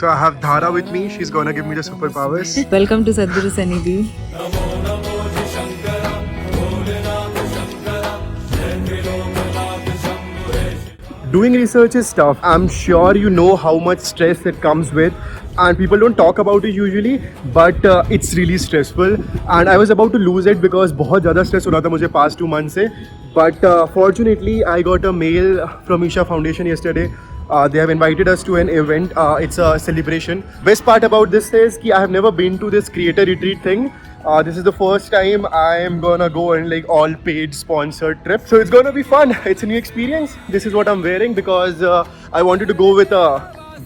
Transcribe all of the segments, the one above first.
So I have Dhara with me. She's gonna give me the superpowers. Welcome to Sadhguru Sanidhi. Doing research is tough. I'm sure you know how much stress it comes with, and people don't talk about it usually, but it's really stressful. And I was about to lose it because बहुत ज़्यादा stress हो रहा था मुझे past 2 months से. But fortunately, I got a mail from Isha Foundation yesterday. They have invited us to an event. It's a celebration. Best part about this is that I have never been to this creator retreat thing. This is the first time I am gonna go on like all paid sponsored trip. So it's gonna be fun. It's a new experience. This is what I'm wearing because I wanted to go with a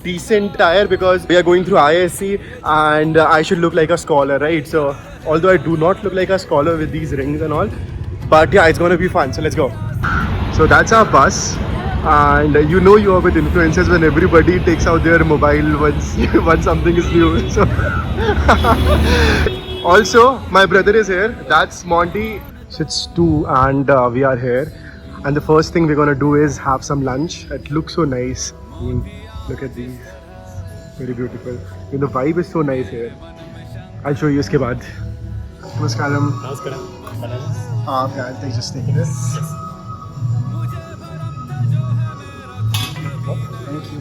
decent attire because we are going through ISC and I should look like a scholar, right? So although I do not look like a scholar with these rings and all, but yeah, it's gonna be fun. So let's go. So that's our bus. And you know you are with influencers when everybody takes out their mobile once something is new. So also my brother is here. That's Monty. So it's 2 and we are here. And the first thing we're gonna do is have some lunch. It looks so nice. Look at these. Very beautiful. And the vibe is so nice here. I'll show you इसके बाद. Namaskaram. Namaskaram. Yeah, they just taking this. Thank you.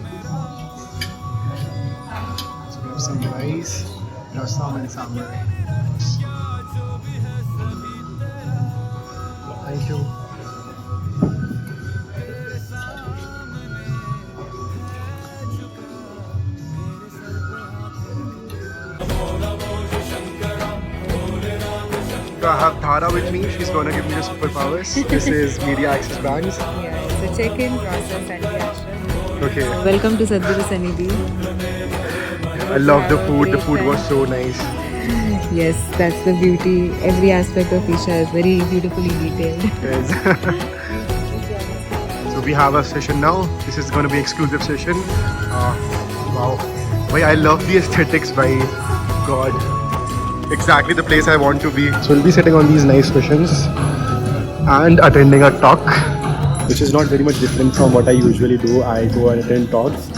So we have some rice, rasam and sambar. Thank you. So I have Dhara with me. She's gonna give me the superpowers. This is Media Access Banks. Yeah, it's a check-in process at the ashram. Okay. Welcome to Sadhguru Sanidhi. I love the food. The food was so nice. Yes, that's the beauty. Every aspect of Isha is very beautifully detailed. Yes. So we have a session now. This is going to be exclusive session. Wow. Boy, I love the aesthetics by God. Exactly the place I want to be. So we'll be sitting on these nice cushions and attending a talk, which is not very much different from what I usually do. I go and attend talks,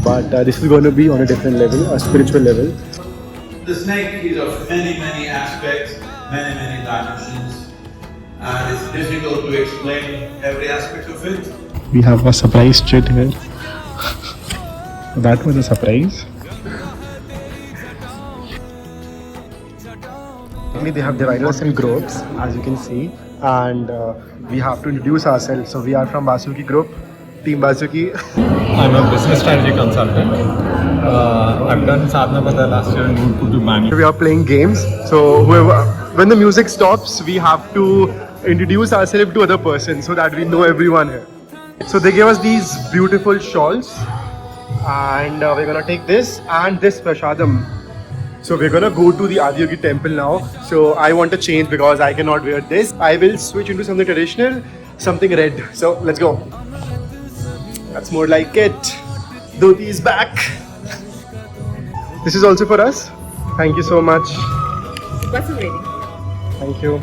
but this is going to be on a different level, a spiritual level. The snake is of many aspects, many dimensions, and it's difficult to explain every aspect of it. We have a surprise treat here. That was a surprise. They have divided us in groups, as you can see, and we have to introduce ourselves. So we are from Basuki group, Team Basuki. I'm a business strategy consultant. I've done Sadhana Pada last year and moved to Bangalore. We are playing games. So when the music stops, we have to introduce ourselves to other persons so that we know everyone here. So they gave us these beautiful shawls, and we're gonna take this and this prashadam. So we're gonna go to the Adiyogi temple now. So I want to change because I cannot wear this. I will switch into something traditional, something red. So let's go. That's more like it. Dhoti is back. This is also for us. Thank you so much. Bus is ready. Thank you.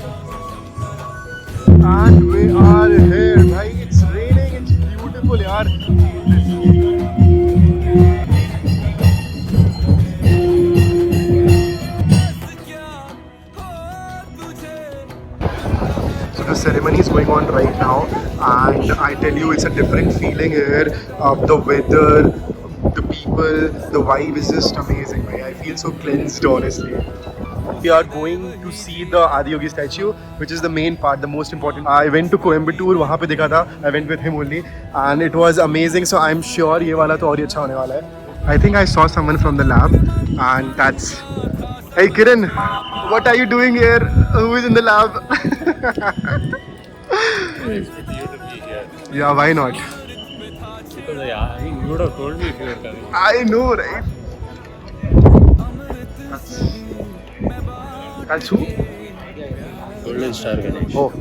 And we are here. Bhai, it's raining. It's beautiful, yaar. So the ceremony is going on right now, and I tell you, it's a different feeling here. The weather, the people, the vibe is just amazing. Bhai. I feel so cleansed, honestly. We are going to see the Adiyogi statue, which is the main part, the most important. I went to Coimbatore, वहाँ पे देखा था. I went with him only, and it was amazing. So I'm sure ये वाला तो और ही अच्छा होने वाला है. I think I saw someone from the lab, and that's. Hey Kiran, what are you doing here? Who is in the lab? It's good you to be here. Yeah, why not? Because you would have told me if you were coming. I know, right? That's who? Golden Star Ganesh. Oh.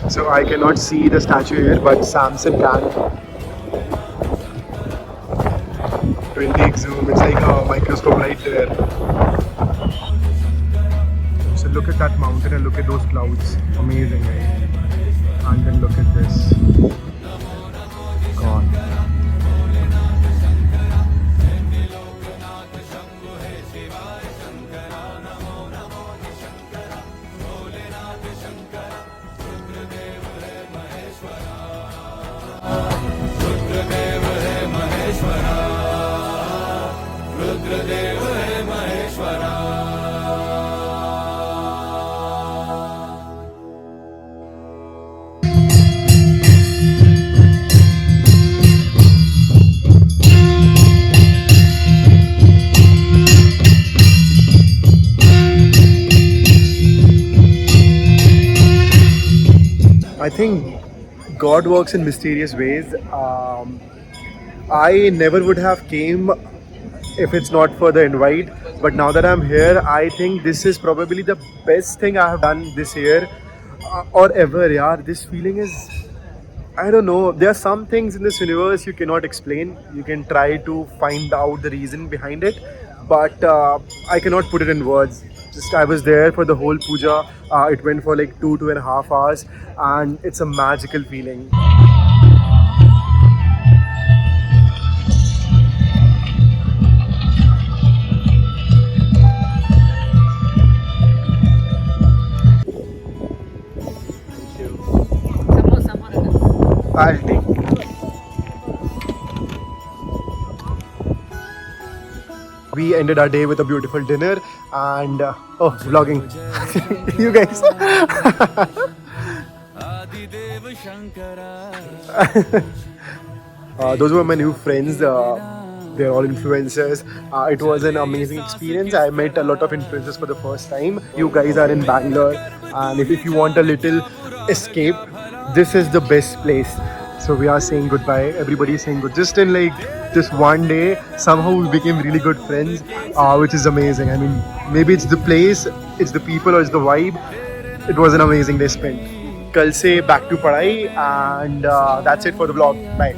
So I cannot see the statue here, but Samson can. 20x zoom, it's like a microscope right there. So look at that mountain and look at those clouds. Amazing, right? And then look at this. God. think God works in mysterious ways. I never would have came if it's not for the invite. But now that I'm here, I think this is probably the best thing I have done this year or ever. Yeah, this feeling is, I don't know. There are some things in this universe you cannot explain. You can try to find out the reason behind it, but I cannot put it in words. Just I was there for the whole puja. It went for like 2.5 hours, and it's a magical feeling. I'll take. We ended our day with a beautiful dinner and vlogging. You guys. Those were my new friends. They're all influencers. It was an amazing experience. I met a lot of influencers for the first time. You guys are in Bangalore, and if you want a little escape, this is the best place. So we are saying goodbye. Everybody is saying good. Just in like this one day, somehow we became really good friends, which is amazing. I mean, maybe it's the place, it's the people, or it's the vibe. It was an amazing day spent. Kal se back to padhai, and that's it for the vlog. Bye.